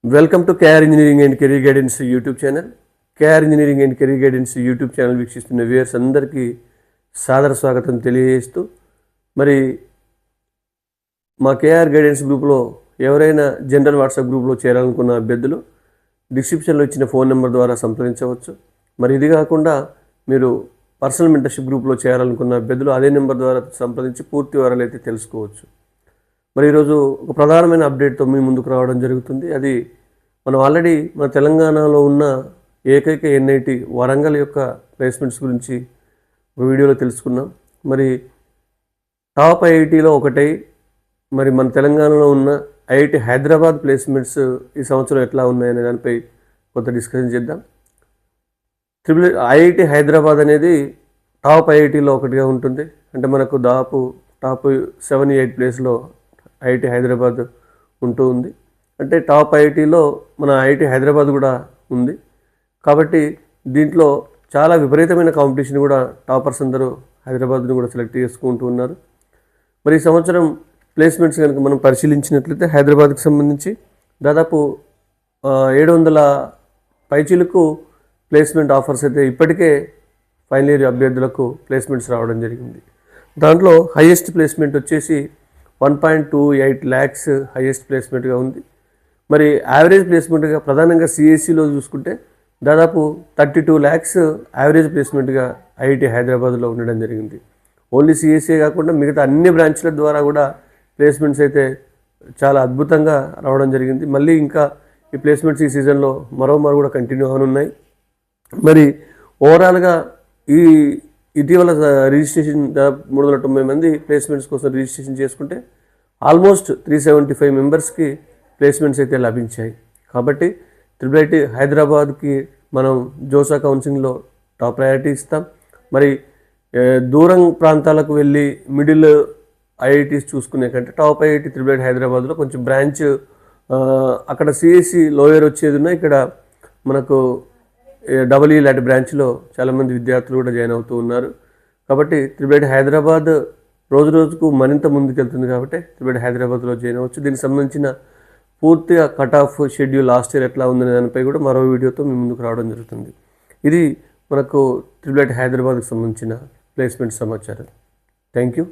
Welcome to KR engineering and career guidance YouTube channel. KR engineering and career guidance YouTube channel వీక్షిస్తున్న viewers అందరికీ సాదర స్వాగతం తెలియజేస్తూ, మరి మా కేఆర్ గైడెన్స్ గ్రూప్లో ఎవరైనా జనరల్ వాట్సాప్ గ్రూప్లో చేరాలనుకున్న అభ్యర్థులు డిస్క్రిప్షన్లో ఇచ్చిన ఫోన్ నెంబర్ ద్వారా సంప్రదించవచ్చు. మరి ఇది కాకుండా మీరు పర్సనల్ మెంటర్షిప్ గ్రూప్లో చేరాలనుకున్న అభ్యర్థులు అదే నెంబర్ ద్వారా సంప్రదించి పూర్తి వివరాలు అయితే తెలుసుకోవచ్చు. మరి ఈరోజు ఒక ప్రధానమైన అప్డేట్తో మీ ముందుకు రావడం జరుగుతుంది. అది మనం ఆల్రెడీ మన తెలంగాణలో ఉన్న ఏకైక ఎన్ఐటి వరంగల్ యొక్క ప్లేస్మెంట్స్ గురించి ఒక వీడియోలో తెలుసుకున్నాం. మరి టాప్ ఐఐటీలో ఒకటై మరి మన తెలంగాణలో ఉన్న ఐఐటి హైదరాబాద్ ప్లేస్మెంట్స్ ఈ సంవత్సరం ఎట్లా ఉన్నాయనే దానిపై కొంత డిస్కషన్ చేద్దాం. ఐఐటి హైదరాబాద్ అనేది టాప్ ఐఐటీలో ఒకటిగా ఉంటుంది. అంటే మనకు దాదాపు టాప్ 7-8 ప్లేస్లో ఐఐటి హైదరాబాద్ ఉంటూ ఉంది. అంటే టాప్ ఐఐటీలో మన ఐఐటి హైదరాబాద్ కూడా ఉంది. కాబట్టి దీంట్లో చాలా విపరీతమైన కాంపిటీషన్ కూడా టాపర్స్ అందరూ హైదరాబాద్ని కూడా సెలెక్ట్ చేసుకుంటూ ఉన్నారు. మరి ఈ సంవత్సరం ప్లేస్మెంట్స్ కనుక మనం పరిశీలించినట్లయితే హైదరాబాద్కి సంబంధించి దాదాపు 700 పైచీలకు ప్లేస్మెంట్ ఆఫర్స్ అయితే ఇప్పటికే ఫైనల్ ఇయర్ అభ్యర్థులకు ప్లేస్మెంట్స్ రావడం జరిగింది. దాంట్లో హైయెస్ట్ ప్లేస్మెంట్ వచ్చేసి 1.28 lakhs హైయెస్ట్ ప్లేస్మెంట్గా ఉంది. మరి యావరేజ్ ప్లేస్మెంట్గా ప్రధానంగా సిఎస్సిలో చూసుకుంటే దాదాపు 32 lakhs యావరేజ్ ప్లేస్మెంట్గా ఐఐటి హైదరాబాద్లో ఉండడం జరిగింది. ఓన్లీ సిఎస్సి కాకుండా మిగతా అన్ని బ్రాంచ్ల ద్వారా కూడా ప్లేస్మెంట్స్ అయితే చాలా అద్భుతంగా రావడం జరిగింది. మళ్ళీ ఇంకా ఈ ప్లేస్మెంట్స్ ఈ సీజన్లో మరో కూడా కంటిన్యూ అవనున్నాయి. మరి ఓవరాల్గా ఈ ఇటీవల రిజిస్ట్రేషన్ 390 మంది ప్లేస్మెంట్స్ కోసం రిజిస్ట్రేషన్ చేసుకుంటే ఆల్మోస్ట్ 375 మెంబర్స్కి ప్లేస్మెంట్స్ అయితే లభించాయి. కాబట్టి IIIT హైదరాబాద్కి మనం జోసా కౌన్సిలింగ్లో టాప్ ప్రయారిటీ ఇస్తాం. మరి దూరం ప్రాంతాలకు వెళ్ళి మిడిల్ ఐఐటీస్ చూసుకునే కంటే టాప్ ఐఐటి IIIT హైదరాబాద్లో కొంచెం బ్రాంచ్ అక్కడ సిఎస్సి లోయర్ వచ్చేది ఉన్నాయి. ఇక్కడ మనకు EE లాంటి బ్రాంచ్లో చాలామంది విద్యార్థులు కూడా జాయిన్ అవుతూ ఉన్నారు. కాబట్టి IIIT హైదరాబాద్ రోజు రోజుకు మరింత ముందుకెళ్తుంది. కాబట్టి IIIT హైదరాబాద్లో జాయిన్ అవ్వచ్చు. దీనికి సంబంధించిన పూర్తిగా cut off schedule last year ఎట్లా ఉందనే దానిపై కూడా మరో వీడియోతో మీ ముందుకు రావడం జరుగుతుంది. ఇది మనకు IIIT హైదరాబాద్కి సంబంధించిన ప్లేస్మెంట్ సమాచారం. Thank you.